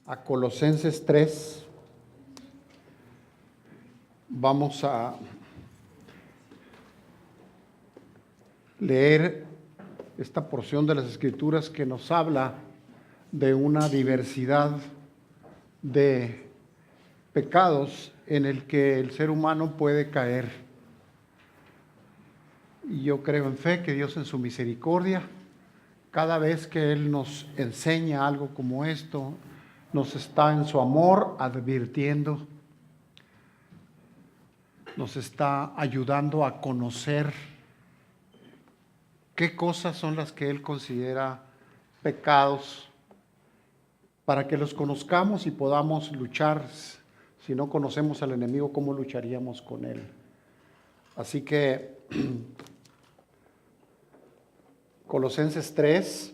a Colosenses 3. Vamos a leer esta porción de las Escrituras que nos habla de una diversidad de pecados en el que el ser humano puede caer. Y yo creo en fe que Dios en su misericordia, cada vez que Él nos enseña algo como esto, nos está en su amor advirtiendo, nos está ayudando a conocer qué cosas son las que Él considera pecados, para que los conozcamos y podamos luchar. Si no conocemos al enemigo, ¿cómo lucharíamos con él? Así que Colosenses 3,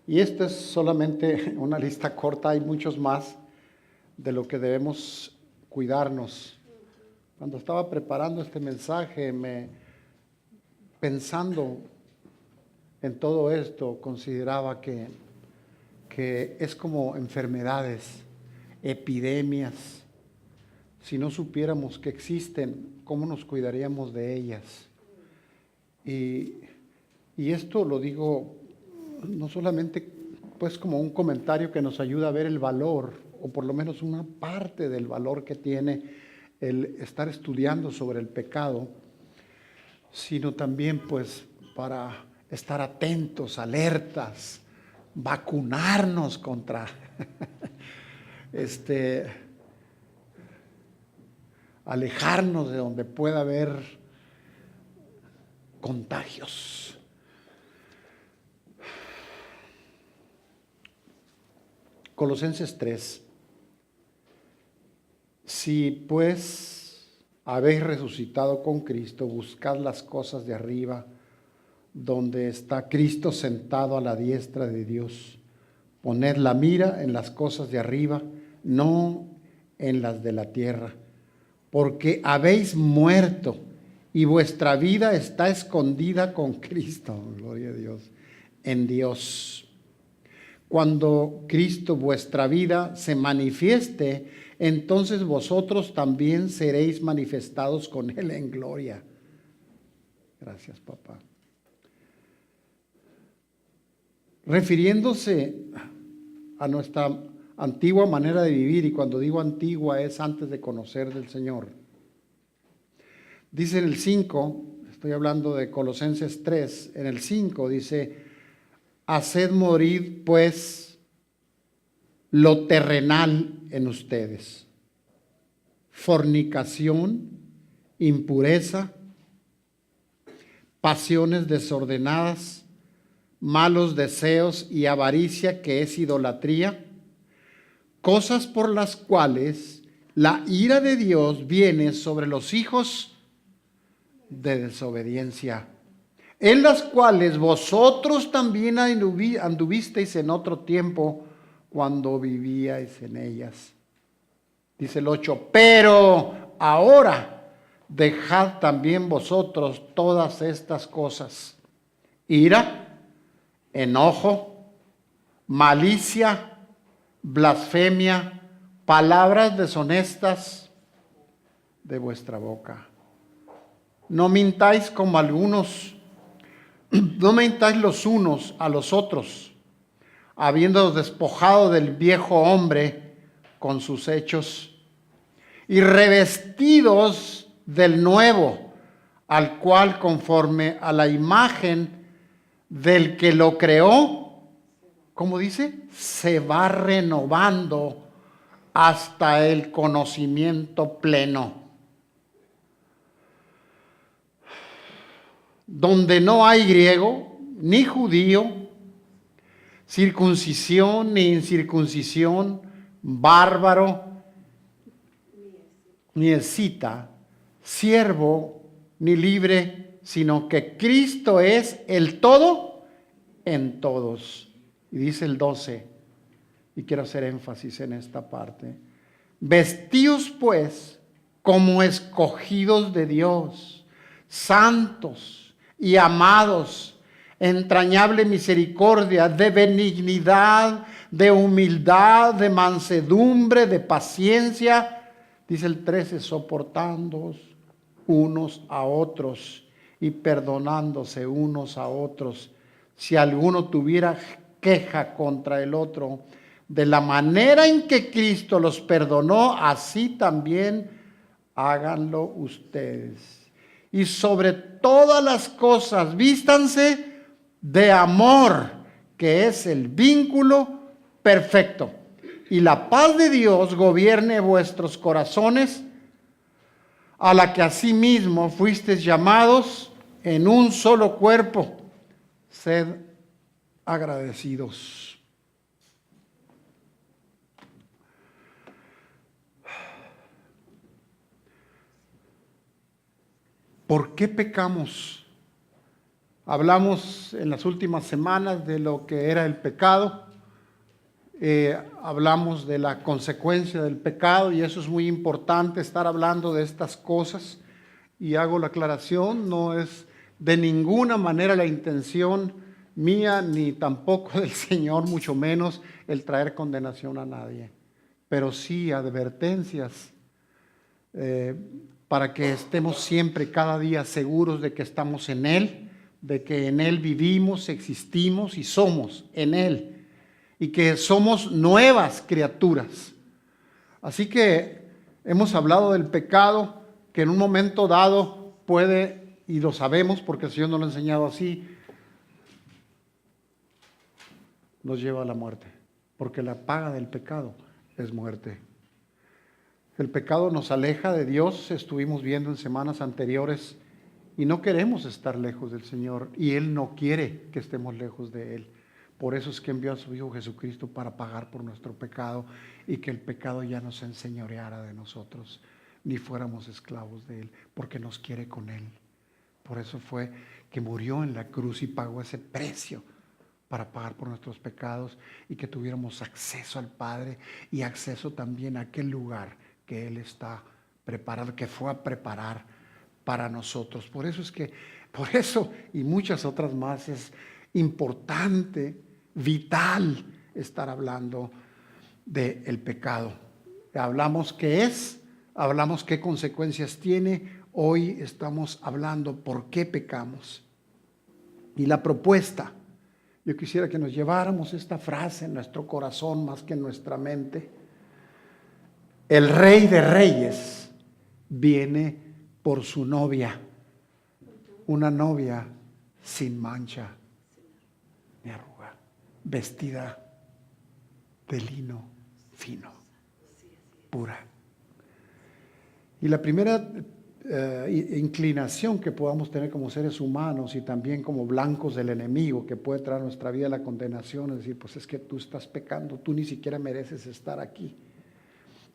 y esta es solamente una lista corta, hay muchos más de lo que debemos cuidarnos. Cuando estaba preparando este mensaje, pensando en todo esto, consideraba que es como enfermedades, epidemias. Si no supiéramos que existen, ¿cómo nos cuidaríamos de ellas? Y esto lo digo no solamente pues como un comentario que nos ayuda a ver el valor, o por lo menos una parte del valor que tiene el estar estudiando sobre el pecado, sino también pues para estar atentos, alertas, vacunarnos contra alejarnos de donde pueda haber contagios. Colosenses 3. Si pues habéis resucitado con Cristo, buscad las cosas de arriba, donde está Cristo sentado a la diestra de Dios. Poned la mira en las cosas de arriba, no en las de la tierra, porque habéis muerto y vuestra vida está escondida con Cristo, gloria a Dios, en Dios. Cuando Cristo vuestra vida se manifieste, entonces vosotros también seréis manifestados con Él en gloria. Gracias, papá. Refiriéndose a nuestra antigua manera de vivir, y cuando digo antigua es antes de conocer del Señor. Dice en el 5, estoy hablando de Colosenses 3, en el 5 dice: haced morir pues lo terrenal en ustedes: fornicación, impureza, pasiones desordenadas, malos deseos y avaricia, que es idolatría, cosas por las cuales la ira de Dios viene sobre los hijos de desobediencia, en las cuales vosotros también anduvisteis en otro tiempo cuando vivíais en ellas. Dice el 8, pero ahora dejad también vosotros todas estas cosas: ira, enojo, malicia, blasfemia, palabras deshonestas de vuestra boca. No mintáis como algunos, no mintáis los unos a los otros, habiéndoos despojado del viejo hombre con sus hechos, y revestidos del nuevo, al cual conforme a la imagen del que lo creó, ¿cómo dice? Se va renovando hasta el conocimiento pleno, donde no hay griego ni judío, circuncisión ni incircuncisión, bárbaro ni escita, siervo ni libre, sino que Cristo es el todo en todos. Y dice el 12, y quiero hacer énfasis en esta parte: vestíos pues como escogidos de Dios, santos y amados, entrañable misericordia, de benignidad, de humildad, de mansedumbre, de paciencia. Dice el 13, soportándoos unos a otros y perdonándose unos a otros. Si alguno tuviera queja contra el otro, de la manera en que Cristo los perdonó, así también háganlo ustedes. Y sobre todas las cosas, vístanse de amor, que es el vínculo perfecto. Y la paz de Dios gobierne vuestros corazones, a la que asimismo fuisteis llamados en un solo cuerpo. Sed agradecidos. ¿Por qué pecamos? Hablamos en las últimas semanas de lo que era el pecado. Hablamos de la consecuencia del pecado y eso es muy importante, estar hablando de estas cosas. Y hago la aclaración, no es de ninguna manera la intención mía ni tampoco del Señor, mucho menos el traer condenación a nadie, pero sí advertencias para que estemos siempre, cada día, seguros de que estamos en Él, de que en Él vivimos, existimos y somos en Él, y que somos nuevas criaturas. Así que hemos hablado del pecado, que en un momento dado puede, y lo sabemos porque el Señor nos lo ha enseñado así, nos lleva a la muerte, porque la paga del pecado es muerte. El pecado nos aleja de Dios, estuvimos viendo en semanas anteriores, y no queremos estar lejos del Señor, y Él no quiere que estemos lejos de Él. Por eso es que envió a su Hijo Jesucristo para pagar por nuestro pecado, y que el pecado ya no se enseñoreara de nosotros, ni fuéramos esclavos de Él, porque nos quiere con Él. Por eso fue que murió en la cruz y pagó ese precio para pagar por nuestros pecados, y que tuviéramos acceso al Padre y acceso también a aquel lugar que Él está preparado, que fue a preparar para nosotros. Por eso y muchas otras más es importante, vital, estar hablando del pecado. Hablamos qué es, hablamos qué consecuencias tiene, hoy estamos hablando por qué pecamos. Y la propuesta, yo quisiera que nos lleváramos esta frase en nuestro corazón más que en nuestra mente. El Rey de Reyes viene por su novia, una novia sin mancha ni arruga, vestida de lino fino, pura. Y la primera inclinación que podamos tener como seres humanos y también como blancos del enemigo que puede traer a nuestra vida la condenación, es decir, pues es que tú estás pecando, tú ni siquiera mereces estar aquí.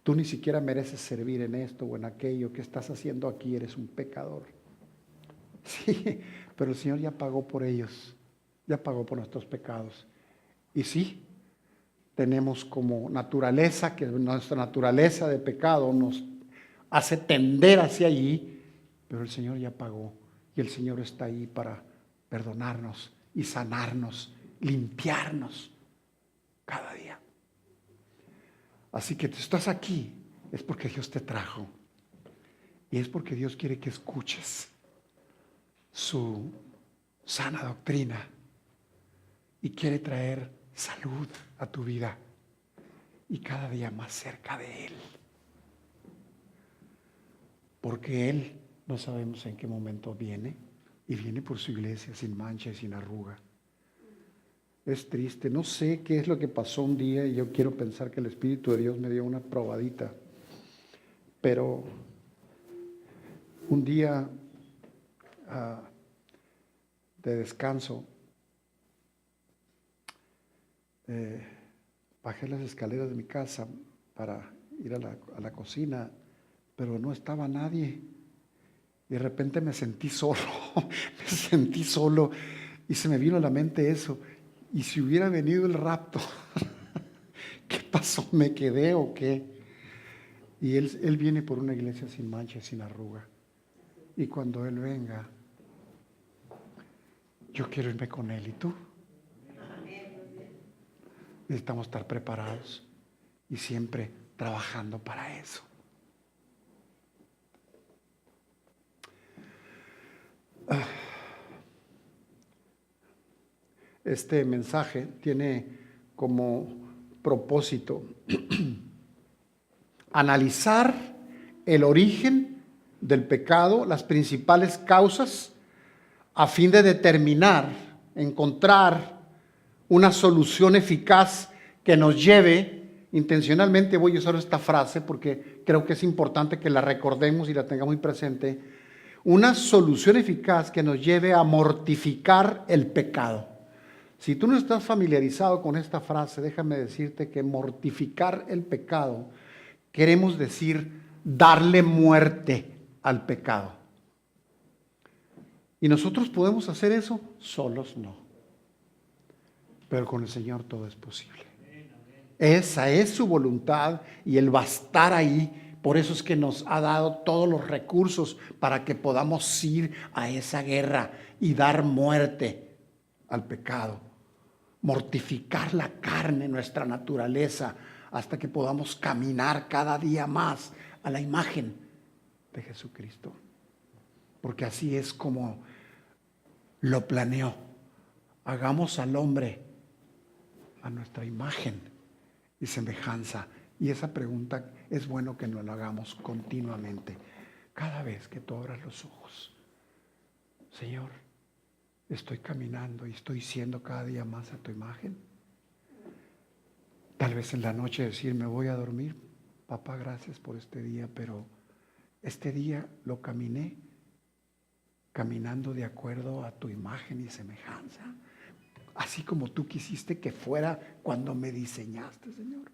Tú ni siquiera mereces servir en esto o en aquello que estás haciendo aquí, eres un pecador. Sí, pero el Señor ya pagó por ellos, ya pagó por nuestros pecados. Y sí, tenemos como naturaleza, que nuestra naturaleza de pecado nos hace tender hacia allí, pero el Señor ya pagó y el Señor está ahí para perdonarnos y sanarnos, limpiarnos cada día. Así que tú estás aquí, es porque Dios te trajo. Y es porque Dios quiere que escuches su sana doctrina. Y quiere traer salud a tu vida. Y cada día más cerca de Él. Porque Él no sabemos en qué momento viene. Y viene por su iglesia sin mancha y sin arruga. Es triste, no sé qué es lo que pasó un día y yo quiero pensar que el Espíritu de Dios me dio una probadita, pero un día de descanso bajé las escaleras de mi casa para ir a la cocina, pero no estaba nadie y de repente me sentí solo y se me vino a la mente eso. ¿Y si hubiera venido el rapto? ¿Qué pasó? ¿Me quedé o qué? Y él viene por una iglesia sin mancha, sin arruga. Y cuando Él venga, yo quiero irme con Él. ¿Y tú? Necesitamos estar preparados y siempre trabajando para eso. Este mensaje tiene como propósito analizar el origen del pecado, las principales causas, a fin de determinar, encontrar una solución eficaz que nos lleve, intencionalmente voy a usar esta frase porque creo que es importante que la recordemos y la tengamos muy presente, una solución eficaz que nos lleve a mortificar el pecado. Si tú no estás familiarizado con esta frase, déjame decirte que mortificar el pecado, queremos decir darle muerte al pecado. ¿Y nosotros podemos hacer eso? Solos no. Pero con el Señor todo es posible. Esa es su voluntad y Él va a estar ahí. Por eso es que nos ha dado todos los recursos para que podamos ir a esa guerra y dar muerte al pecado. Mortificar la carne, nuestra naturaleza, hasta que podamos caminar cada día más a la imagen de Jesucristo. Porque así es como lo planeó. Hagamos al hombre a nuestra imagen y semejanza. Y esa pregunta es bueno que nos la hagamos continuamente. Cada vez que tú abras los ojos. Señor, estoy caminando y estoy siendo cada día más a tu imagen. Tal vez en la noche decir, me voy a dormir. Papá, gracias por este día, pero este día lo caminé caminando de acuerdo a tu imagen y semejanza. Así como tú quisiste que fuera cuando me diseñaste, Señor.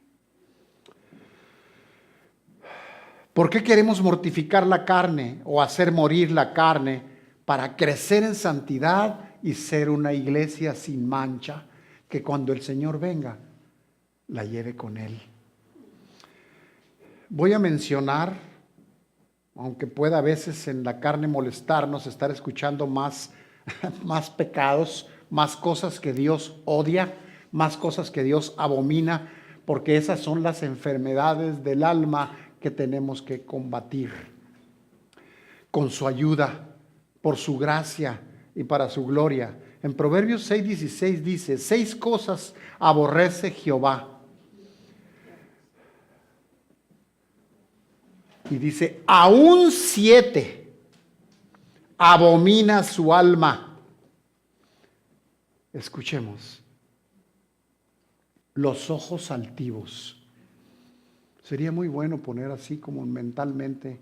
¿Por qué queremos mortificar la carne o hacer morir la carne para crecer en santidad y ser una iglesia sin mancha que cuando el Señor venga la lleve con Él? Voy a mencionar, aunque pueda a veces en la carne molestarnos, estar escuchando más pecados, más cosas que Dios odia, más cosas que Dios abomina, porque esas son las enfermedades del alma que tenemos que combatir. Con su ayuda, por su gracia y para su gloria. En Proverbios 6:16 dice, 6 cosas aborrece Jehová. Y dice, aún 7 abomina su alma. Escuchemos. Los ojos altivos. Sería muy bueno poner así como mentalmente,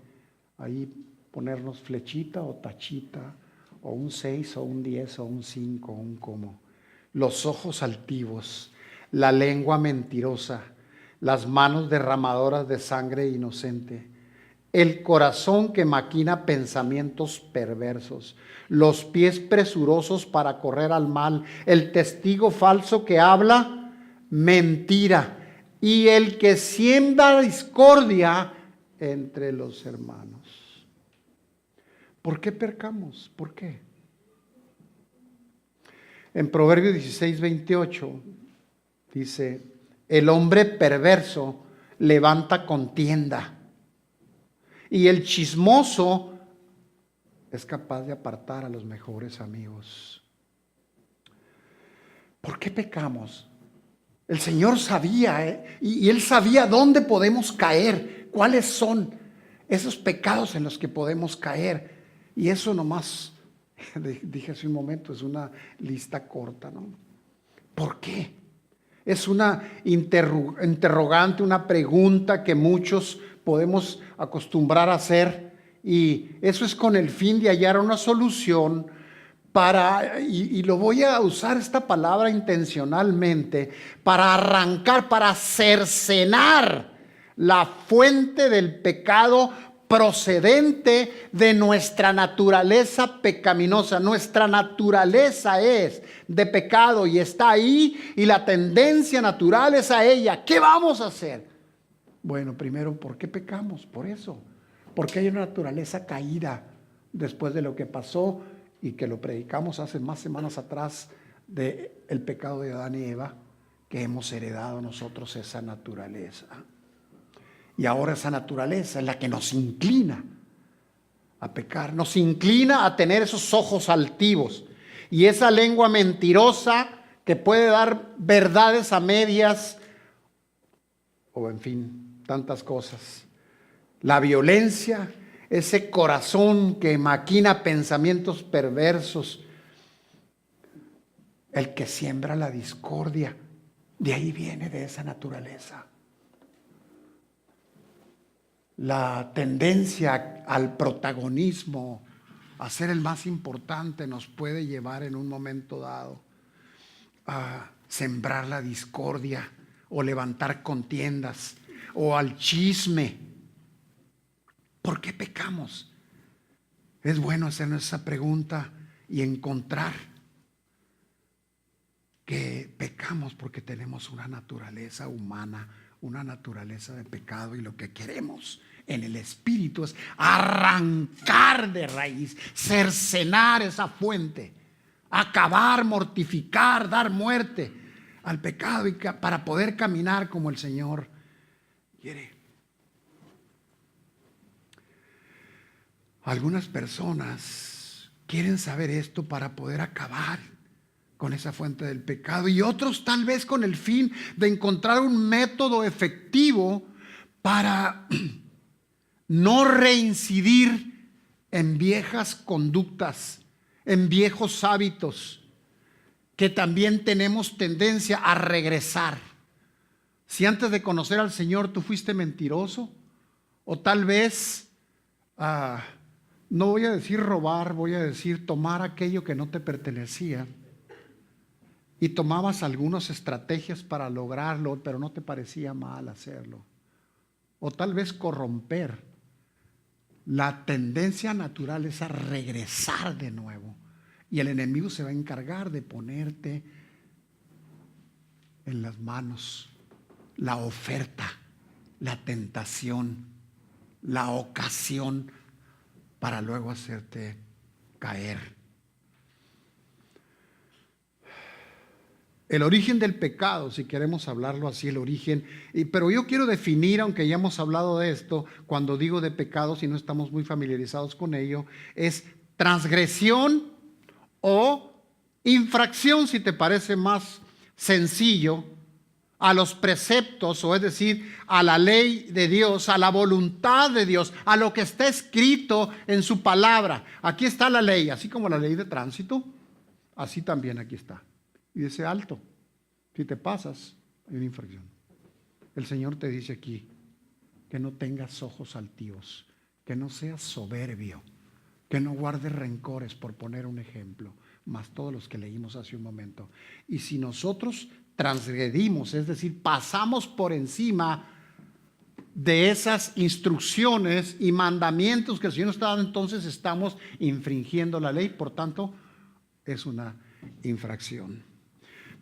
ahí ponernos flechita o tachita, o un 6 o un 10 o un 5 o un como. Los ojos altivos, la lengua mentirosa, las manos derramadoras de sangre inocente, el corazón que maquina pensamientos perversos, los pies presurosos para correr al mal, el testigo falso que habla mentira y el que siembra discordia entre los hermanos. ¿Por qué pecamos? ¿Por qué? En Proverbios 16:28 dice, el hombre perverso levanta contienda y el chismoso es capaz de apartar a los mejores amigos. ¿Por qué pecamos? El Señor sabía, y Él sabía dónde podemos caer, cuáles son esos pecados en los que podemos caer. Y eso nomás, dije hace un momento, es una lista corta, ¿no? ¿Por qué? Es una interrogante, una pregunta que muchos podemos acostumbrar a hacer, y eso es con el fin de hallar una solución para, y lo voy a usar esta palabra intencionalmente, para arrancar, para cercenar la fuente del pecado procedente de nuestra naturaleza pecaminosa. Nuestra naturaleza es de pecado y está ahí, y la tendencia natural es a ella. ¿Qué vamos a hacer? Bueno, primero, ¿por qué pecamos? Por eso. Porque hay una naturaleza caída después de lo que pasó y que lo predicamos hace más semanas atrás del pecado de Adán y Eva, que hemos heredado nosotros esa naturaleza. Y ahora esa naturaleza es la que nos inclina a pecar, nos inclina a tener esos ojos altivos y esa lengua mentirosa que puede dar verdades a medias, o en fin, tantas cosas. La violencia, ese corazón que maquina pensamientos perversos, el que siembra la discordia, de ahí viene, de esa naturaleza. La tendencia al protagonismo, a ser el más importante, nos puede llevar en un momento dado a sembrar la discordia o levantar contiendas o al chisme. ¿Por qué pecamos? Es bueno hacernos esa pregunta y encontrar que pecamos porque tenemos una naturaleza humana, una naturaleza de pecado, y lo que queremos en el espíritu es arrancar de raíz, cercenar esa fuente, acabar, mortificar, dar muerte al pecado y para poder caminar como el Señor quiere. Algunas personas quieren saber esto para poder acabar con esa fuente del pecado, y otros tal vez con el fin de encontrar un método efectivo para no reincidir en viejas conductas, en viejos hábitos que también tenemos tendencia a regresar. Si antes de conocer al Señor tú fuiste mentiroso, o tal vez, no voy a decir robar, voy a decir tomar aquello que no te pertenecía, y tomabas algunas estrategias para lograrlo, pero no te parecía mal hacerlo. O tal vez corromper. La tendencia natural es a regresar de nuevo. Y el enemigo se va a encargar de ponerte en las manos la oferta, la tentación, la ocasión para luego hacerte caer. El origen del pecado, si queremos hablarlo así, el origen, pero yo quiero definir, aunque ya hemos hablado de esto, cuando digo de pecado, si no estamos muy familiarizados con ello, es transgresión o infracción, si te parece más sencillo, a los preceptos, o es decir, a la ley de Dios, a la voluntad de Dios, a lo que está escrito en su palabra. Aquí está la ley, así como la ley de tránsito, así también aquí está. Y dice alto, si te pasas, hay una infracción. El Señor te dice aquí que no tengas ojos altivos, que no seas soberbio, que no guardes rencores, por poner un ejemplo, más todos los que leímos hace un momento. Y si nosotros transgredimos, es decir, pasamos por encima de esas instrucciones y mandamientos que el Señor nos está dando, entonces estamos infringiendo la ley, por tanto, es una infracción.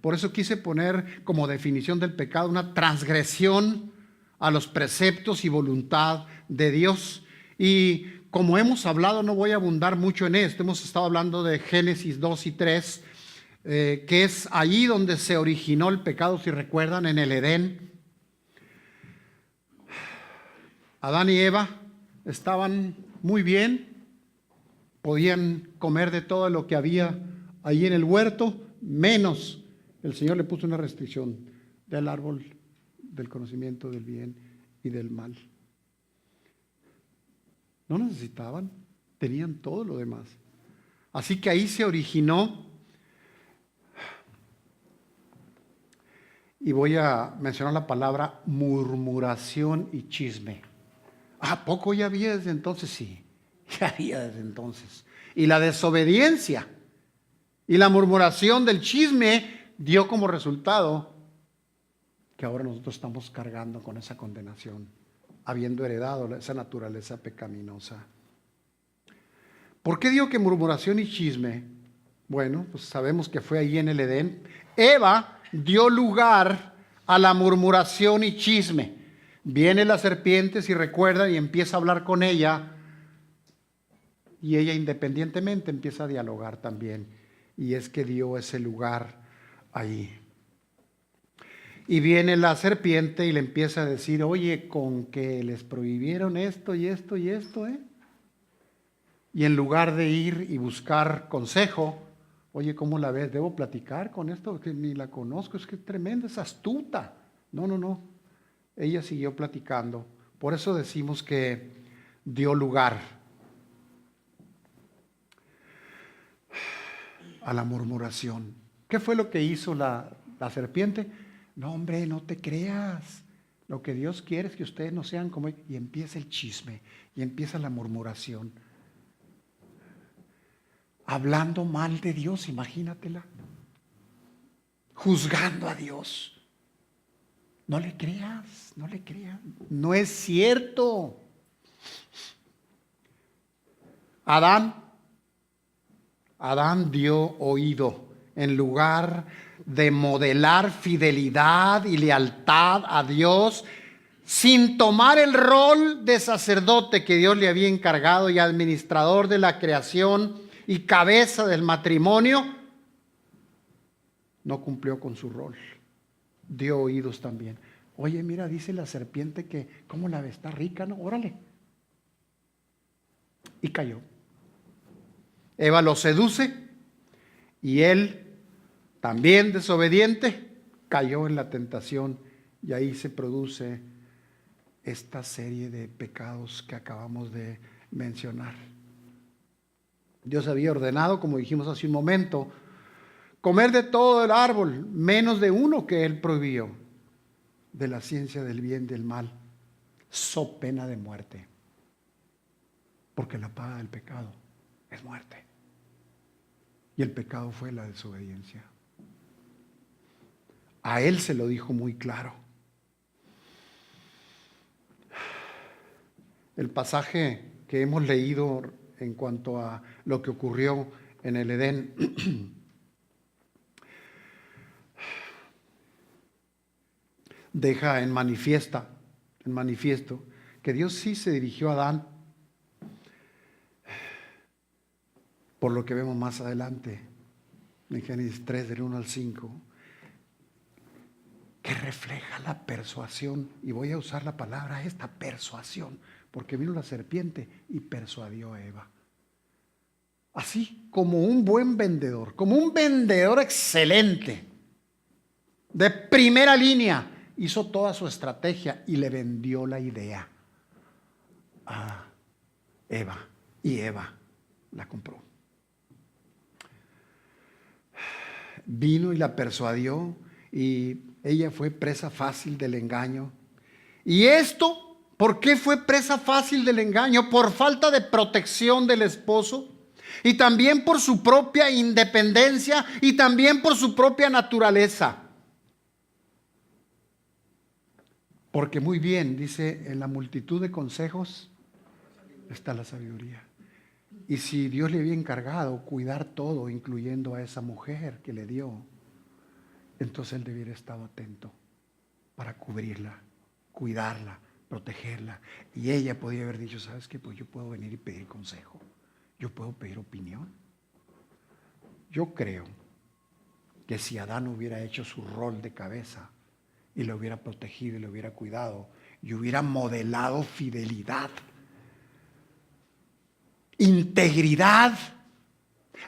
Por eso quise poner como definición del pecado una transgresión a los preceptos y voluntad de Dios. Y como hemos hablado, no voy a abundar mucho en esto, hemos estado hablando de Génesis 2 y 3, que es allí donde se originó el pecado, si recuerdan, en el Edén. Adán y Eva estaban muy bien, podían comer de todo lo que había allí en el huerto, menos el Señor le puso una restricción del árbol del conocimiento del bien y del mal. No necesitaban, tenían todo lo demás. Así que ahí se originó, y voy a mencionar la palabra murmuración y chisme. ¿A poco ya había desde entonces? Sí, ya había desde entonces. Y la desobediencia y la murmuración del chisme dio como resultado que ahora nosotros estamos cargando con esa condenación, habiendo heredado esa naturaleza pecaminosa. ¿Por qué digo que murmuración y chisme? Bueno, pues sabemos que fue allí en el Edén. Eva dio lugar a la murmuración y chisme. Viene la serpiente, si recuerdan, y empieza a hablar con ella, y ella independientemente empieza a dialogar también, y es que dio ese lugar ahí. Y viene la serpiente y le empieza a decir, oye, con que les prohibieron esto y esto y esto, Y en lugar de ir y buscar consejo, oye, ¿cómo la ves? ¿Debo platicar con esto? Que ni la conozco, es que es tremenda, es astuta. No, no, no. Ella siguió platicando. Por eso decimos que dio lugar a la murmuración. ¿Qué fue lo que hizo la serpiente? No, hombre, no te creas. Lo que Dios quiere es que ustedes no sean como ella. Y empieza el chisme, y empieza la murmuración. Hablando mal de Dios, imagínatela. Juzgando a Dios. No le creas, no le creas. No es cierto. Adán dio oído en lugar de modelar fidelidad y lealtad a Dios, sin tomar el rol de sacerdote que Dios le había encargado y administrador de la creación y cabeza del matrimonio, no cumplió con su rol. Dio oídos también. Oye, mira, dice la serpiente que, ¿cómo la ves? Está rica, ¿no? Órale. Y cayó. Eva lo seduce y él, también desobediente, cayó en la tentación y ahí se produce esta serie de pecados que acabamos de mencionar. Dios había ordenado, como dijimos hace un momento, comer de todo el árbol, menos de uno que él prohibió, de la ciencia del bien y del mal, so pena de muerte, porque la paga del pecado es muerte. Y el pecado fue la desobediencia. A él se lo dijo muy claro. El pasaje que hemos leído en cuanto a lo que ocurrió en el Edén deja en manifiesto que Dios sí se dirigió a Adán, por lo que vemos más adelante en Génesis 3 del 1 al 5, que refleja la persuasión, y voy a usar la palabra esta, persuasión, porque vino la serpiente y persuadió a Eva. Así como un buen vendedor, como un vendedor excelente, de primera línea, hizo toda su estrategia y le vendió la idea a Eva, y Eva la compró. Vino y la persuadió y ella fue presa fácil del engaño. Y esto, ¿por qué fue presa fácil del engaño? Por falta de protección del esposo y también por su propia independencia y también por su propia naturaleza. Porque muy bien, dice, en la multitud de consejos está la sabiduría. Y si Dios le había encargado cuidar todo, incluyendo a esa mujer que le dio, entonces él debiera estar atento para cubrirla, cuidarla, protegerla. Y ella podía haber dicho, ¿sabes qué? Pues yo puedo venir y pedir consejo. Yo puedo pedir opinión. Yo creo que si Adán hubiera hecho su rol de cabeza y le hubiera protegido y le hubiera cuidado y hubiera modelado fidelidad, integridad,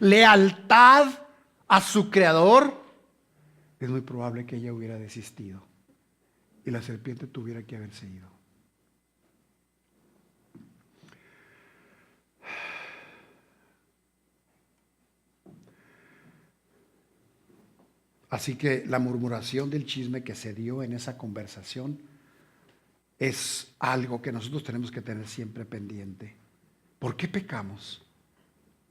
lealtad a su creador, es muy probable que ella hubiera desistido y la serpiente tuviera que haberse ido. Así que la murmuración del chisme que se dio en esa conversación es algo que nosotros tenemos que tener siempre pendiente. ¿Por qué pecamos?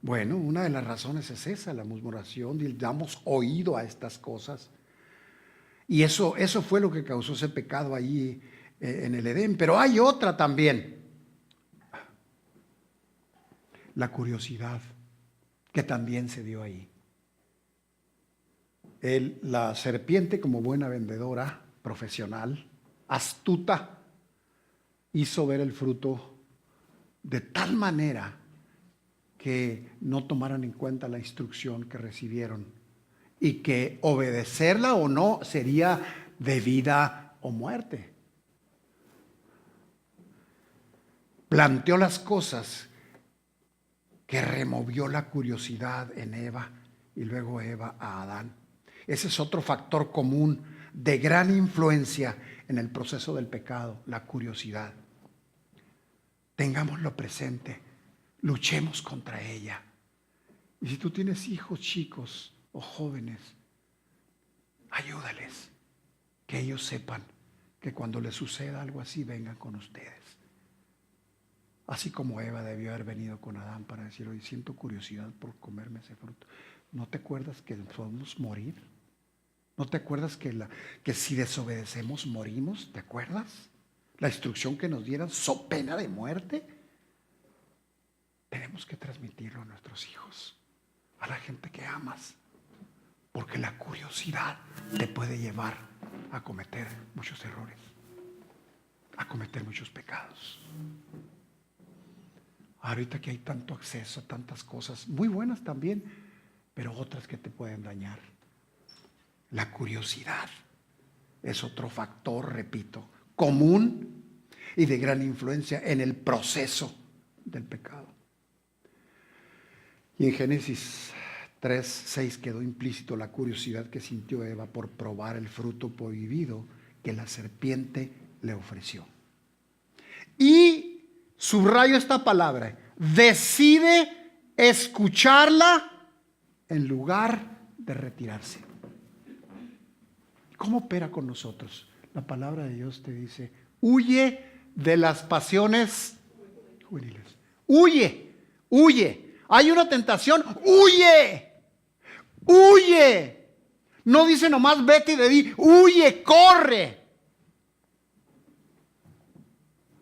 Bueno, una de las razones es esa, la murmuración, y damos oído a estas cosas. Y eso fue lo que causó ese pecado allí en el Edén. Pero hay otra también, la curiosidad, que también se dio ahí. La serpiente, como buena vendedora profesional, astuta, hizo ver el fruto de tal manera que no tomaran en cuenta la instrucción que recibieron y que obedecerla o no sería de vida o muerte. Planteó las cosas que removió la curiosidad en Eva y luego Eva a Adán. Ese es otro factor común de gran influencia en el proceso del pecado, la curiosidad. Tengámoslo presente, luchemos contra ella. Y si tú tienes hijos chicos o jóvenes, ayúdales, que ellos sepan que cuando les suceda algo así, vengan con ustedes. Así como Eva debió haber venido con Adán para decir, oye, siento curiosidad por comerme ese fruto. ¿No te acuerdas que podemos morir? ¿No te acuerdas que si desobedecemos morimos? ¿Te acuerdas? La instrucción que nos dieran, so pena de muerte. Tenemos que transmitirlo a nuestros hijos, a la gente que amas, porque la curiosidad te puede llevar a cometer muchos errores, a cometer muchos pecados. Ahorita que hay tanto acceso a tantas cosas, muy buenas también, pero otras que te pueden dañar. La curiosidad es otro factor, repito, común y de gran influencia en el proceso del pecado. Y en Génesis 3:6 quedó implícito la curiosidad que sintió Eva por probar el fruto prohibido que la serpiente le ofreció. Y subrayo esta palabra, decide escucharla en lugar de retirarse. ¿Cómo opera con nosotros? La palabra de Dios te dice, huye de las pasiones juveniles. Huye, huye. Hay una tentación, huye, huye. No dice nomás vete y de ahí, huye, corre.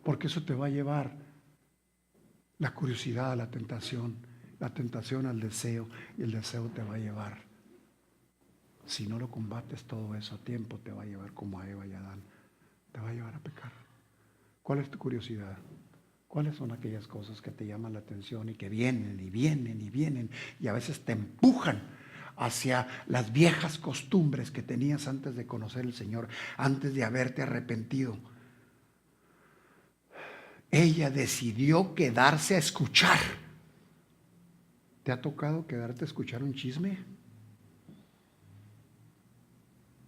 Porque eso te va a llevar la curiosidad a la tentación al deseo, y el deseo te va a llevar. Si no lo combates todo eso a tiempo, te va a llevar como a Eva y Adán. Te va a llevar a pecar. ¿Cuál es tu curiosidad? ¿Cuáles son aquellas cosas que te llaman la atención y que vienen y vienen y vienen y a veces te empujan hacia las viejas costumbres que tenías antes de conocer al Señor, antes de haberte arrepentido? Ella decidió quedarse a escuchar. ¿Te ha tocado quedarte a escuchar un chisme?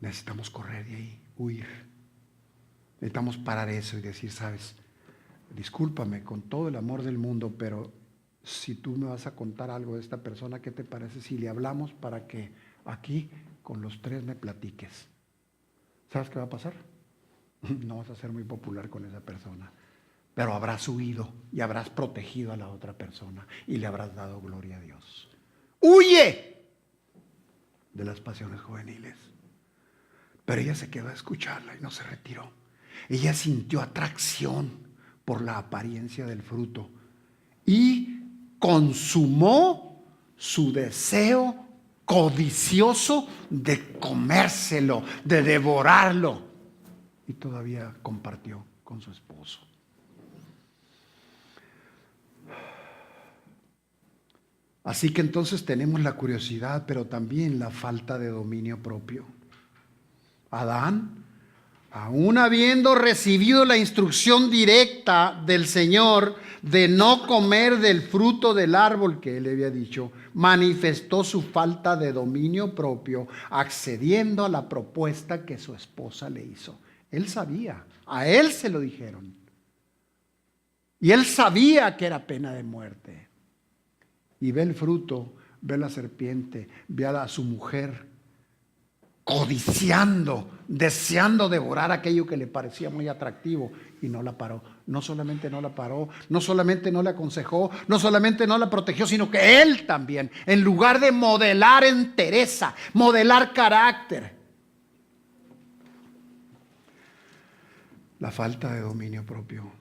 Necesitamos correr de ahí, huir. Necesitamos parar eso y decir, sabes, discúlpame con todo el amor del mundo, pero si tú me vas a contar algo de esta persona, ¿qué te parece si le hablamos para que aquí con los tres me platiques? ¿Sabes qué va a pasar? No vas a ser muy popular con esa persona, pero habrás huido y habrás protegido a la otra persona y le habrás dado gloria a Dios. ¡Huye de las pasiones juveniles! Pero ella se quedó a escucharla y no se retiró. Ella sintió atracción por la apariencia del fruto y consumó su deseo codicioso de comérselo, de devorarlo. Y todavía compartió con su esposo. Así que entonces tenemos la curiosidad, pero también la falta de dominio propio. Adán, aún habiendo recibido la instrucción directa del Señor de no comer del fruto del árbol que él le había dicho, manifestó su falta de dominio propio, accediendo a la propuesta que su esposa le hizo. Él sabía, a él se lo dijeron. Y él sabía que era pena de muerte. Y ve el fruto, ve la serpiente, ve a su mujer codiciando, deseando devorar aquello que le parecía muy atractivo, y no la paró. No solamente no la paró, no solamente no le aconsejó, no solamente no la protegió, sino que él también, en lugar de modelar entereza, modelar carácter, la falta de dominio propio.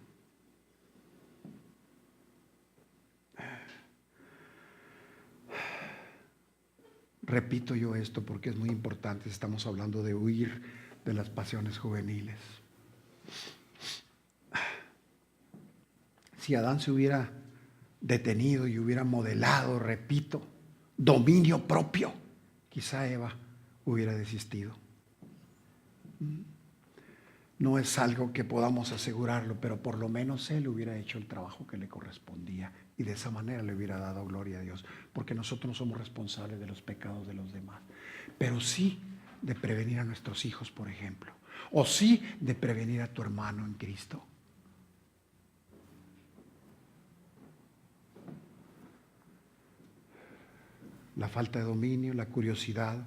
Repito yo esto porque es muy importante. Estamos hablando de huir de las pasiones juveniles. Si Adán se hubiera detenido y hubiera modelado, repito, dominio propio, quizá Eva hubiera desistido. No es algo que podamos asegurarlo, pero por lo menos Él hubiera hecho el trabajo que le correspondía y de esa manera le hubiera dado gloria a Dios, porque nosotros no somos responsables de los pecados de los demás, pero sí de prevenir a nuestros hijos, por ejemplo, o sí de prevenir a tu hermano en Cristo. La falta de dominio, la curiosidad.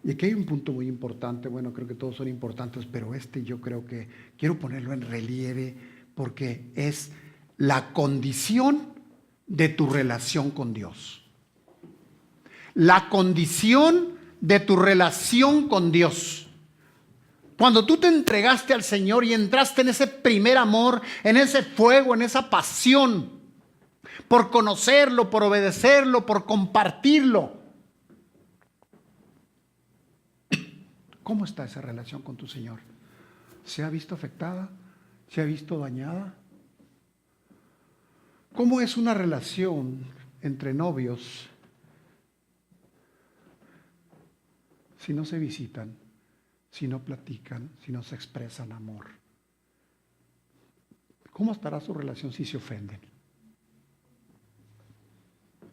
Y aquí hay un punto muy importante, bueno, creo que todos son importantes, pero yo creo que quiero ponerlo en relieve porque es la condición de tu relación con Dios. La condición de tu relación con Dios. Cuando tú te entregaste al Señor y entraste en ese primer amor, en ese fuego, en esa pasión, por conocerlo, por obedecerlo, por compartirlo. ¿Cómo está esa relación con tu Señor? ¿Se ha visto afectada? ¿Se ha visto dañada? ¿Cómo es una relación entre novios si no se visitan, si no platican, si no se expresan amor? ¿Cómo estará su relación si se ofenden?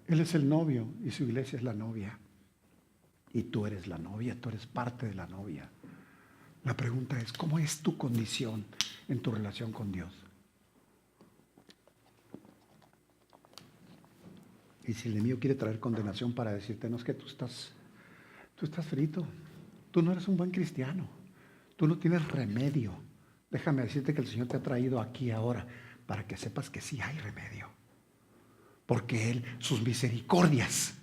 Él es el novio y su iglesia es la novia. Y tú eres la novia, tú eres parte de la novia. La pregunta es, ¿cómo es tu condición en tu relación con Dios? Y si el enemigo quiere traer condenación para decirte, no, es que tú estás frito, tú no eres un buen cristiano, tú no tienes remedio. Déjame decirte que el Señor te ha traído aquí ahora para que sepas que sí hay remedio. Porque Él, sus misericordias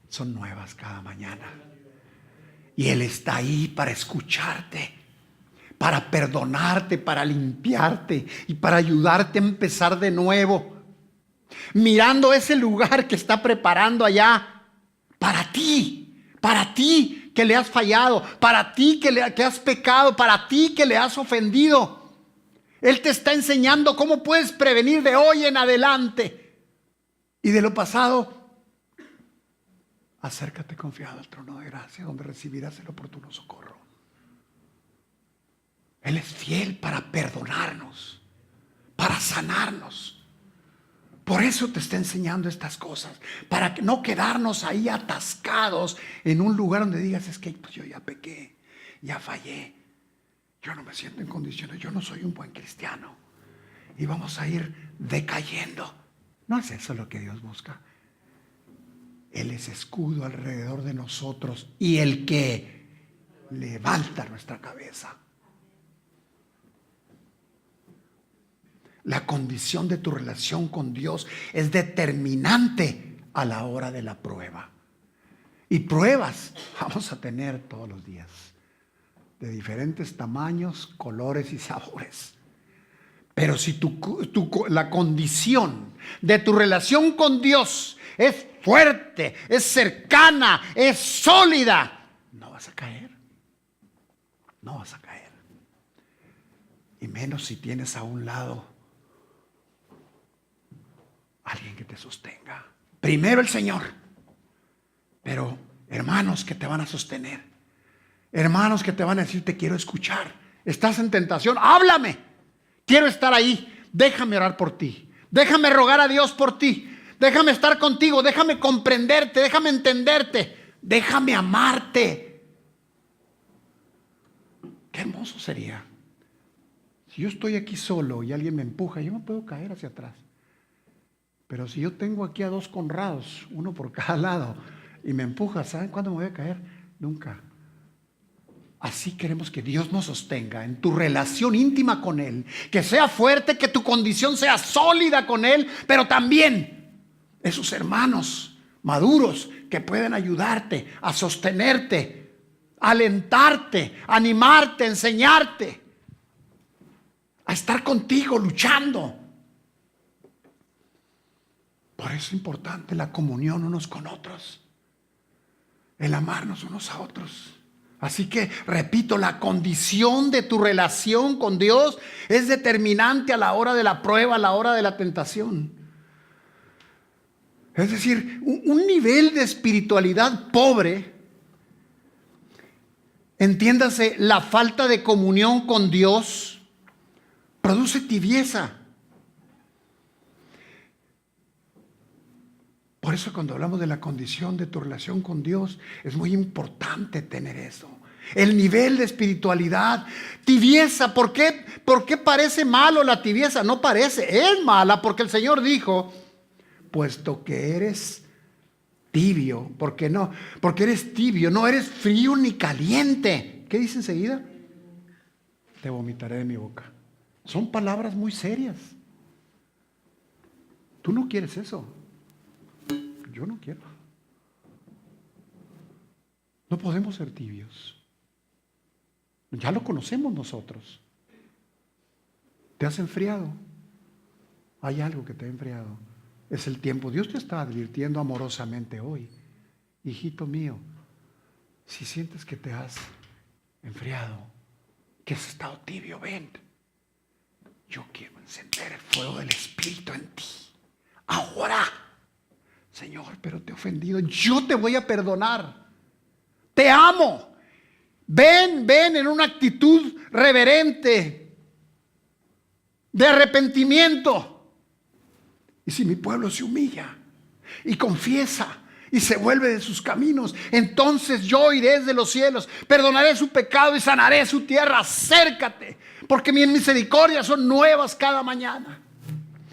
son nuevas cada mañana. Y Él está ahí para escucharte, para perdonarte, para limpiarte y para ayudarte a empezar de nuevo. Mirando ese lugar que está preparando allá para ti que le has fallado, para ti que has pecado, para ti que le has ofendido. Él te está enseñando cómo puedes prevenir de hoy en adelante. Y de lo pasado, acércate confiado al trono de gracia, donde recibirás el oportuno socorro. Él es fiel para perdonarnos, para sanarnos. Por eso te está enseñando estas cosas, para no quedarnos ahí atascados en un lugar donde digas, es que pues yo ya pequé, ya fallé, yo no me siento en condiciones, yo no soy un buen cristiano. Y vamos a ir decayendo. No es eso lo que Dios busca. Él es escudo alrededor de nosotros y el que levanta nuestra cabeza. La condición de tu relación con Dios es determinante a la hora de la prueba. Y pruebas vamos a tener todos los días, de diferentes tamaños, colores y sabores. Pero si la condición de tu relación con Dios es fuerte, es cercana, es sólida, no vas a caer. No vas a caer. Y menos si tienes a un lado alguien que te sostenga. Primero el Señor, pero hermanos que te van a sostener. Hermanos que te van a decir, te quiero escuchar. Estás en tentación, háblame. Quiero estar ahí, déjame orar por ti, déjame rogar a Dios por ti, déjame estar contigo, déjame comprenderte, déjame entenderte, déjame amarte. Qué hermoso sería. Si yo estoy aquí solo y alguien me empuja, yo me puedo caer hacia atrás. Pero si yo tengo aquí a dos Conrados, uno por cada lado, y me empuja, ¿saben cuándo me voy a caer? Nunca. Así queremos que Dios nos sostenga en tu relación íntima con Él, que sea fuerte, que tu condición sea sólida con Él, pero también esos hermanos maduros que pueden ayudarte a sostenerte, alentarte, animarte, enseñarte, a estar contigo luchando. Por eso es importante la comunión unos con otros, el amarnos unos a otros. Así que, repito, la condición de tu relación con Dios es determinante a la hora de la prueba, a la hora de la tentación. Es decir, un nivel de espiritualidad pobre entiéndase, la falta de comunión con Dios produce tibieza. Por eso cuando hablamos de la condición de tu relación con Dios, es muy importante tener eso. El nivel de espiritualidad, tibieza. ¿Por qué? ¿Por qué parece malo la tibieza? No parece, es mala, porque el Señor dijo, puesto que eres tibio, ¿por qué no? Porque eres tibio, no eres frío ni caliente. ¿Qué dice enseguida? Te vomitaré de mi boca. Son palabras muy serias. Tú no quieres eso. Yo no quiero. No podemos ser tibios. Ya lo conocemos nosotros. ¿Te has enfriado? Hay algo que te ha enfriado. Es el tiempo. Dios te está advirtiendo amorosamente hoy. Hijito mío, si sientes que te has enfriado, que has estado tibio, ven. Yo quiero encender el fuego del Espíritu en ti. Ahora. Señor, pero te he ofendido. Yo te voy a perdonar. Te amo. Ven en una actitud reverente de arrepentimiento. Y si mi pueblo se humilla y confiesa y se vuelve de sus caminos, entonces yo iré desde los cielos, perdonaré su pecado y sanaré su tierra. Acércate, porque mis misericordias son nuevas cada mañana.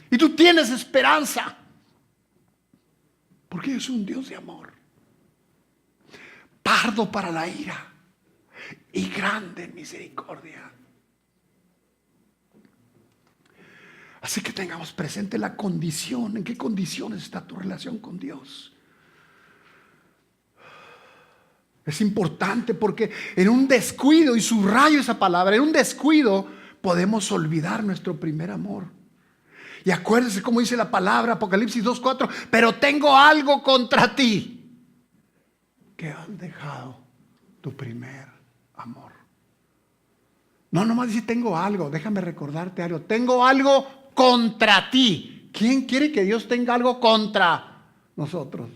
Y tú tienes esperanza. Porque yo soy un Dios de amor, tardo para la ira y grande en misericordia. Así que tengamos presente la condición, en qué condiciones está tu relación con Dios. Es importante porque en un descuido, y subrayo esa palabra, en un descuido podemos olvidar nuestro primer amor. Y acuérdese cómo dice la palabra, Apocalipsis 2:4, pero tengo algo contra ti, que has dejado tu primer amor. No, nomás dice tengo algo, déjame recordarte algo, tengo algo contra ti. ¿Quién quiere que Dios tenga algo contra nosotros?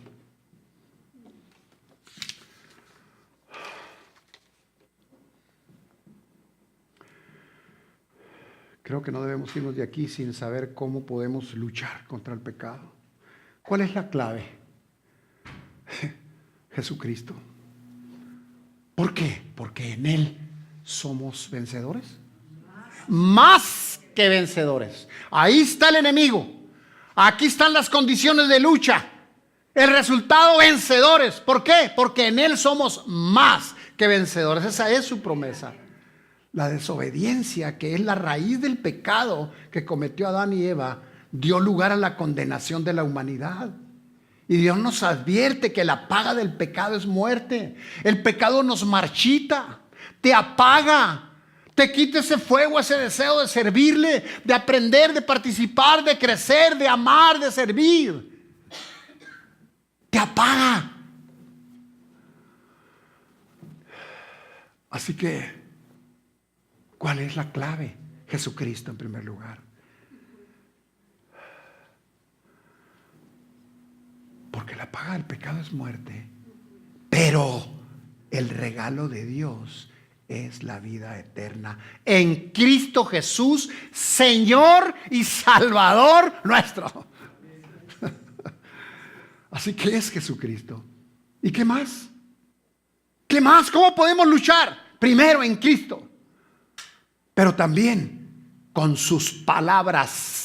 Creo que no debemos irnos de aquí sin saber cómo podemos luchar contra el pecado. ¿Cuál es la clave? Jesucristo. ¿Por qué? Porque en Él somos vencedores. Más que vencedores. Ahí está el enemigo. Aquí están las condiciones de lucha. El resultado, vencedores. ¿Por qué? Porque en Él somos más que vencedores. Esa es su promesa. La desobediencia, que es la raíz del pecado que cometió Adán y Eva, dio lugar a la condenación de la humanidad. Y Dios nos advierte que la paga del pecado es muerte. El pecado nos marchita, te apaga, te quita ese fuego, ese deseo de servirle, de aprender, de participar, de crecer, de amar, de servir. Te apaga. Así que, ¿cuál es la clave? Jesucristo en primer lugar. Porque la paga del pecado es muerte, pero el regalo de Dios es la vida eterna en Cristo Jesús, Señor y Salvador nuestro. Así que es Jesucristo. ¿Y qué más? ¿Qué más? ¿Cómo podemos luchar? Primero en Cristo, pero también con sus palabras.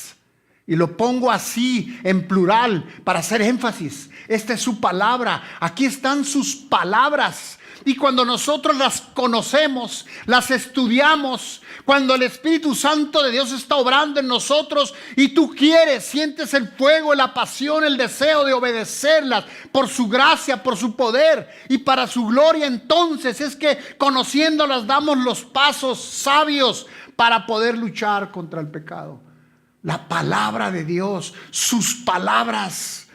Y lo pongo así en plural para hacer énfasis. Esta es su palabra. Aquí están sus palabras. Y cuando nosotros las conocemos, las estudiamos, cuando el Espíritu Santo de Dios está obrando en nosotros y tú quieres, sientes el fuego, la pasión, el deseo de obedecerlas por su gracia, por su poder y para su gloria, entonces es que conociéndolas damos los pasos sabios para poder luchar contra el pecado. La palabra de Dios, sus palabras.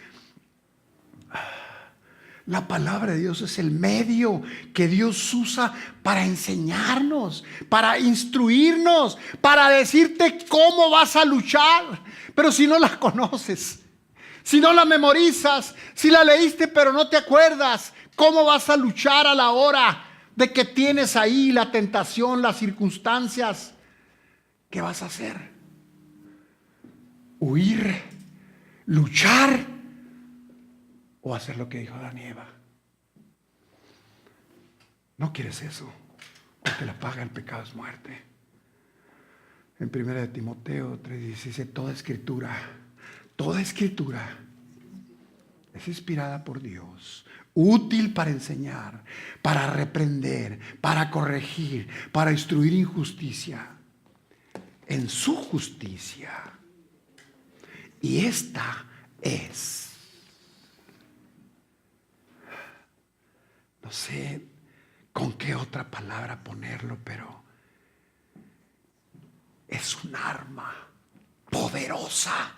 La palabra de Dios es el medio que Dios usa para enseñarnos, para instruirnos, para decirte cómo vas a luchar. Pero si no la conoces, si no la memorizas, si la leíste pero no te acuerdas, ¿cómo vas a luchar a la hora de que tienes ahí la tentación, las circunstancias, ¿qué vas a hacer? ¿Huir? ¿Luchar? ¿O hacer lo que dijo Adán y Eva? No quieres eso, porque la paga del pecado es muerte. En 1 de Timoteo 3:16 dice, toda escritura es inspirada por Dios, útil para enseñar, para reprender, para corregir, para instruir en justicia, en su justicia. Y esta es, no sé con qué otra palabra ponerlo, pero es un arma poderosa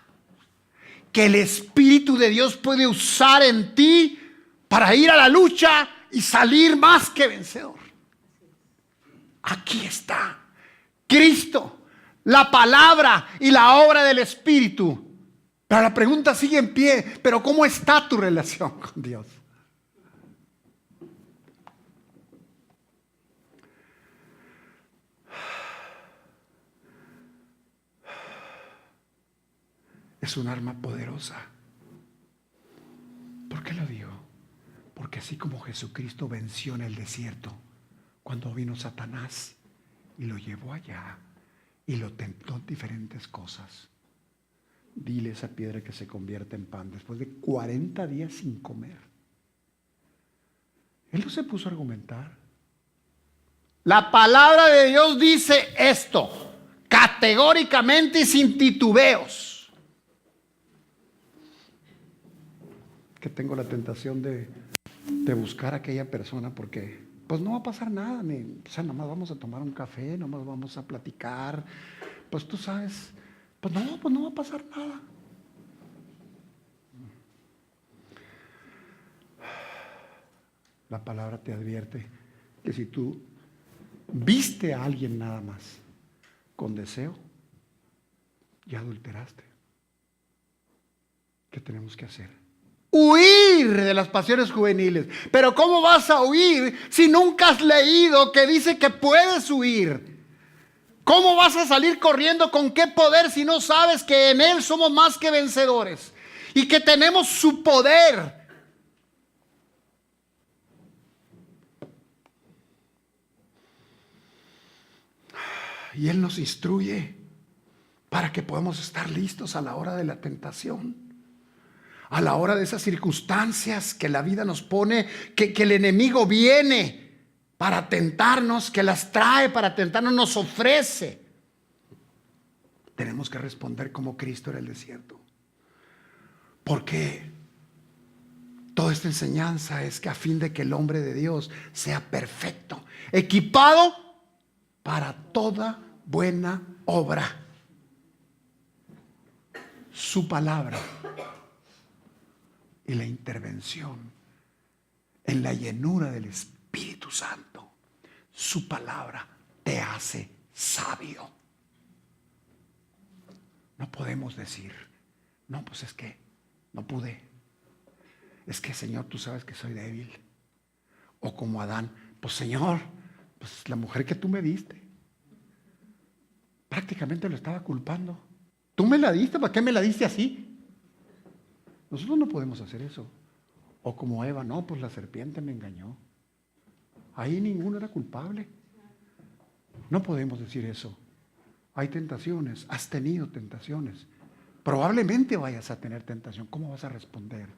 que el Espíritu de Dios puede usar en ti para ir a la lucha y salir más que vencedor. Aquí está Cristo, la palabra y la obra del Espíritu. Pero la pregunta sigue en pie, pero ¿cómo está tu relación con Dios? Es un arma poderosa. ¿Por qué lo digo? Porque así como Jesucristo venció en el desierto, cuando vino Satanás y lo llevó allá y lo tentó en diferentes cosas. Dile esa piedra que se convierte en pan después de 40 días sin comer. Él no se puso a argumentar. La palabra de Dios dice esto, categóricamente y sin titubeos. Que tengo la tentación de buscar a aquella persona porque pues no va a pasar nada, o sea, nomás vamos a tomar un café, nomás vamos a platicar, pues tú sabes, pues no va a pasar nada. La palabra te advierte que si tú viste a alguien nada más con deseo, ya adulteraste. ¿Qué tenemos que hacer? Huir de las pasiones juveniles. Pero ¿cómo vas a huir si nunca has leído que dice que puedes huir? ¿Cómo vas a salir corriendo? ¿Con qué poder si no sabes que en Él somos más que vencedores? Y que tenemos su poder. Y Él nos instruye para que podamos estar listos a la hora de la tentación. A la hora de esas circunstancias que la vida nos pone, que el enemigo viene para tentarnos, que las trae para tentarnos, nos ofrece. Tenemos que responder como Cristo en el desierto. Porque toda esta enseñanza es que a fin de que el hombre de Dios sea perfecto, equipado para toda buena obra. Su palabra y la intervención en la llenura del Espíritu Santo, su palabra te hace sabio. No podemos decir, no, pues es que no pude. Es que Señor, tú sabes que soy débil. O como Adán, pues Señor, pues la mujer que tú me diste. Prácticamente lo estaba culpando. Tú me la diste, ¿para qué me la diste así? Nosotros no podemos hacer eso. O como Eva, no, pues la serpiente me engañó. Ahí ninguno era culpable. No podemos decir eso. Hay tentaciones, has tenido tentaciones. Probablemente vayas a tener tentación. ¿Cómo vas a responder?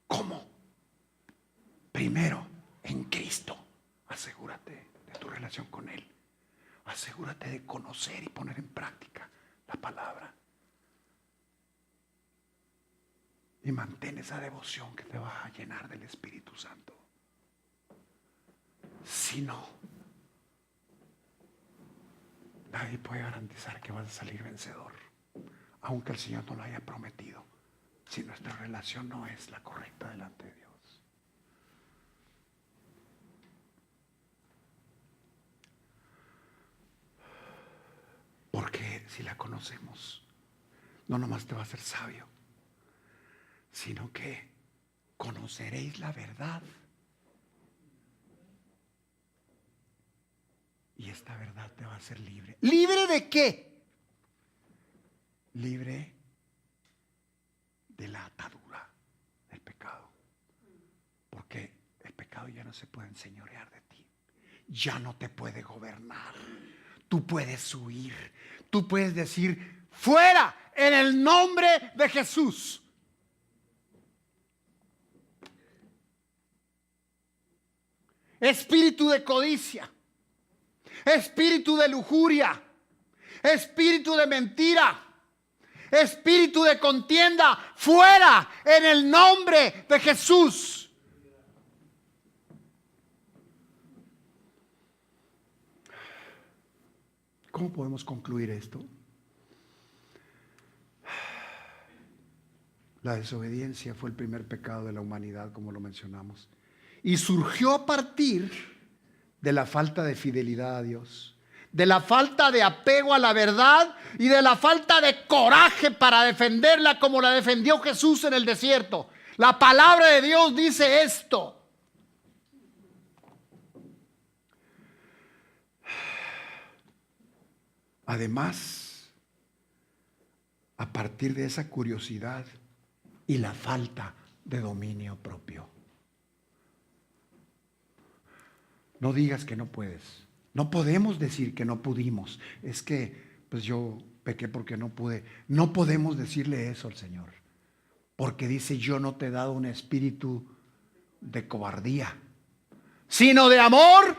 ¿Cómo? Primero, en Cristo. Asegúrate de tu relación con Él. Asegúrate de conocer y poner en práctica la palabra. Y mantén esa devoción que te va a llenar del Espíritu Santo. Si no, nadie puede garantizar que vas a salir vencedor, aunque el Señor no lo haya prometido, si nuestra relación no es la correcta delante de Dios. Porque si la conocemos, no nomás te va a hacer sabio, sino que conoceréis la verdad Y esta verdad te va a hacer libre. ¿Libre de qué? Libre de la atadura del pecado. Porque el pecado ya no se puede enseñorear de ti. Ya no te puede gobernar. Tú puedes huir. Tú puedes decir, fuera en el nombre de Jesús. Espíritu de codicia, espíritu de lujuria, espíritu de mentira, espíritu de contienda, fuera en el nombre de Jesús. ¿Cómo podemos concluir esto? La desobediencia fue el primer pecado de la humanidad, como lo mencionamos. Y surgió a partir de la falta de fidelidad a Dios, de la falta de apego a la verdad y de la falta de coraje para defenderla como la defendió Jesús en el desierto. La palabra de Dios dice esto. Además, a partir de esa curiosidad y la falta de dominio propio. No digas que no puedes. No podemos decir que no pudimos. Es que pues yo pequé porque no pude. No podemos decirle eso al Señor. Porque dice, yo no te he dado un espíritu de cobardía, sino de amor,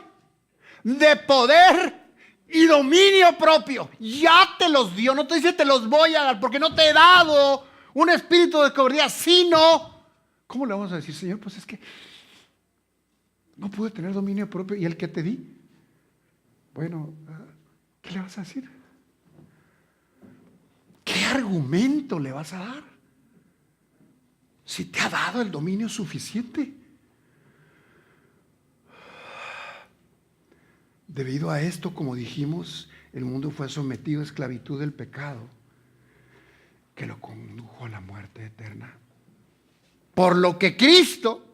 de poder y dominio propio. Ya te los dio. No te dice te los voy a dar porque no te he dado un espíritu de cobardía, sino, ¿cómo le vamos a decir, Señor? Pues es que no pude tener dominio propio. ¿Y el que te di? Bueno, ¿qué le vas a decir? ¿Qué argumento le vas a dar? Si te ha dado el dominio suficiente. Debido a esto, como dijimos, el mundo fue sometido a esclavitud del pecado, que lo condujo a la muerte eterna. Por lo que Cristo,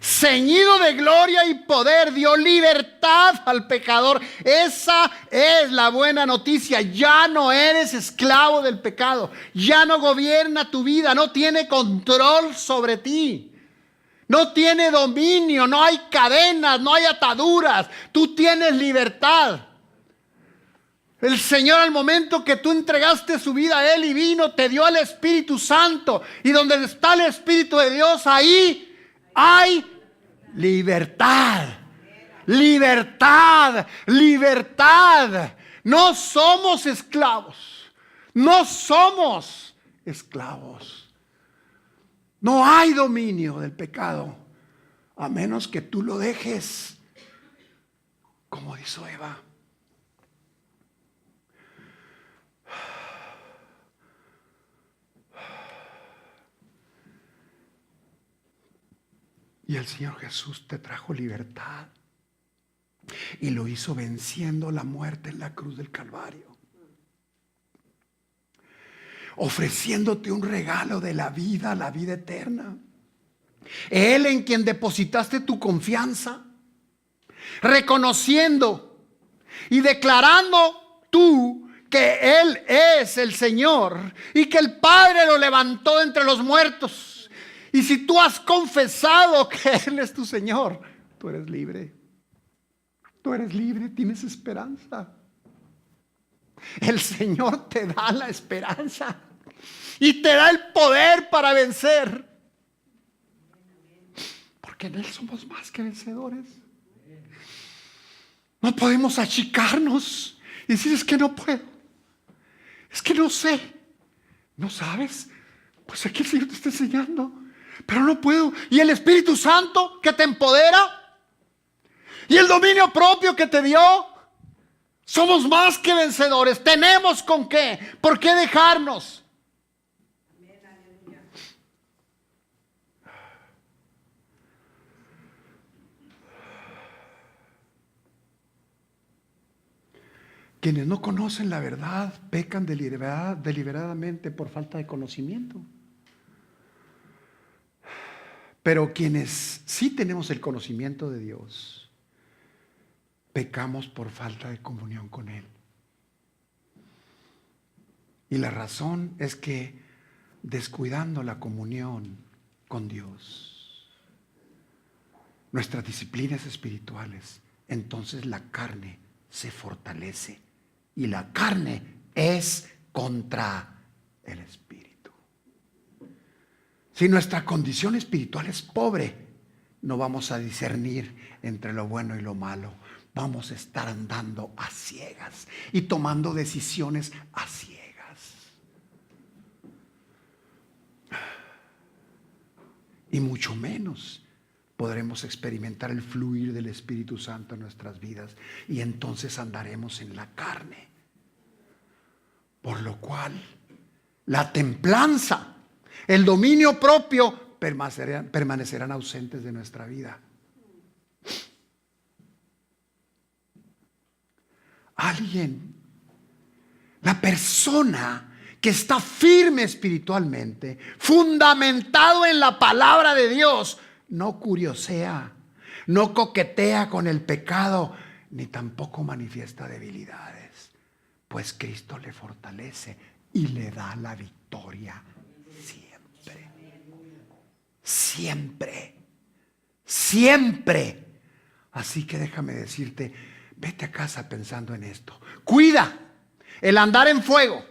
ceñido de gloria y poder, dio libertad al pecador. Esa es la buena noticia. Ya no eres esclavo del pecado. Ya no gobierna tu vida. No tiene control sobre ti. No tiene dominio. No hay cadenas. No hay ataduras. Tú tienes libertad. El Señor, al momento que tú entregaste su vida a Él y vino, te dio el Espíritu Santo. Y donde está el Espíritu de Dios, ahí hay libertad, libertad, libertad. No somos esclavos. No somos esclavos. No hay dominio del pecado, a menos que tú lo dejes, como hizo Eva. Y el Señor Jesús te trajo libertad y lo hizo venciendo la muerte en la cruz del Calvario, ofreciéndote un regalo de la vida eterna. Él, en quien depositaste tu confianza, reconociendo y declarando tú que Él es el Señor y que el Padre lo levantó entre los muertos. Y si tú has confesado que Él es tu Señor, tú eres libre. Tú eres libre, tienes esperanza. El Señor te da la esperanza y te da el poder para vencer. Porque en Él somos más que vencedores. No podemos achicarnos y decir, es que no puedo. Es que no sé. ¿No sabes? Pues aquí el Señor te está enseñando. Pero no puedo. Y el Espíritu Santo que te empodera y el dominio propio que te dio. Somos más que vencedores. Tenemos con qué. ¿Por qué dejarnos? Quienes no conocen la verdad pecan deliberadamente por falta de conocimiento. Pero quienes sí tenemos el conocimiento de Dios, pecamos por falta de comunión con Él. Y la razón es que descuidando la comunión con Dios, nuestras disciplinas espirituales, entonces la carne se fortalece. Y la carne es contra el espíritu. Si nuestra condición espiritual es pobre, no vamos a discernir entre lo bueno y lo malo. Vamos a estar andando a ciegas y tomando decisiones a ciegas. Y mucho menos podremos experimentar el fluir del Espíritu Santo en nuestras vidas. Y entonces andaremos en la carne. Por lo cual, la templanza, el dominio propio permanecerán ausentes de nuestra vida. La persona que está firme espiritualmente, fundamentado en la palabra de Dios, no curiosea, no coquetea con el pecado, ni tampoco manifiesta debilidades, pues Cristo le fortalece y le da la victoria siempre. Siempre. Siempre. Así que déjame decirte, vete a casa pensando en esto. Cuida el andar en fuego,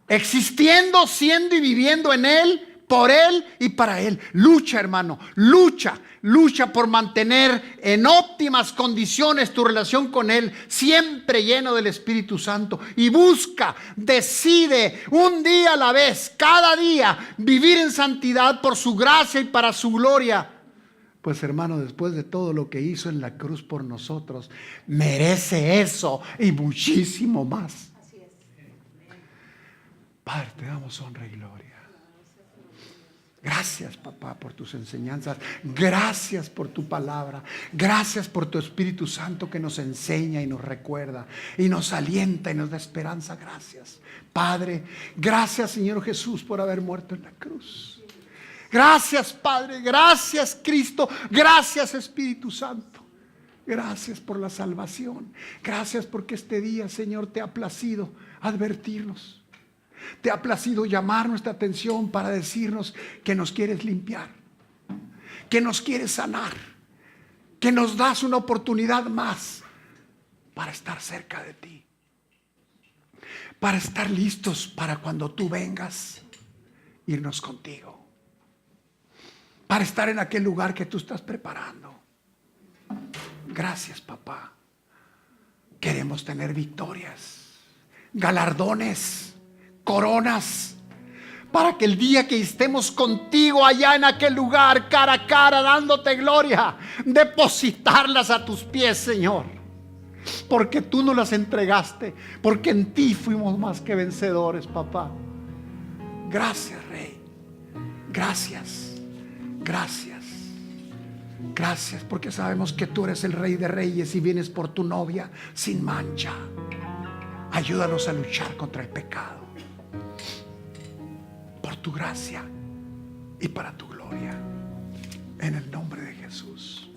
existiendo, siendo y viviendo en Él, por Él y para Él. Lucha, hermano, lucha por mantener en óptimas condiciones tu relación con Él, siempre lleno del Espíritu Santo. Y busca, decide un día a la vez, cada día, vivir en santidad por su gracia y para su gloria. Pues hermano, después de todo lo que hizo en la cruz por nosotros, merece eso y muchísimo más. Así es. Padre, te damos honra y gloria. Gracias, papá, por tus enseñanzas. Gracias por tu palabra. Gracias por tu Espíritu Santo que nos enseña y nos recuerda y nos alienta y nos da esperanza. Gracias, Padre. Gracias, Señor Jesús, por haber muerto en la cruz. Gracias, Padre. Gracias, Cristo. Gracias, Espíritu Santo. Gracias por la salvación. Gracias porque este día, Señor, te ha placido advertirnos. Te ha placido llamar nuestra atención para decirnos que nos quieres limpiar, que nos quieres sanar, que nos das una oportunidad más para estar cerca de ti, para estar listos para cuando tú vengas, irnos contigo, para estar en aquel lugar que tú estás preparando. Gracias, papá. Queremos tener victorias, galardones, coronas, para que el día que estemos contigo allá en aquel lugar, cara a cara, dándote gloria, depositarlas a tus pies, Señor, porque tú nos las entregaste, porque en ti fuimos más que vencedores, papá. Gracias, Rey. Gracias, gracias, gracias, porque sabemos que tú eres el Rey de Reyes y vienes por tu novia sin mancha. Ayúdanos a luchar contra el pecado, por tu gracia y para tu gloria, en el nombre de Jesús.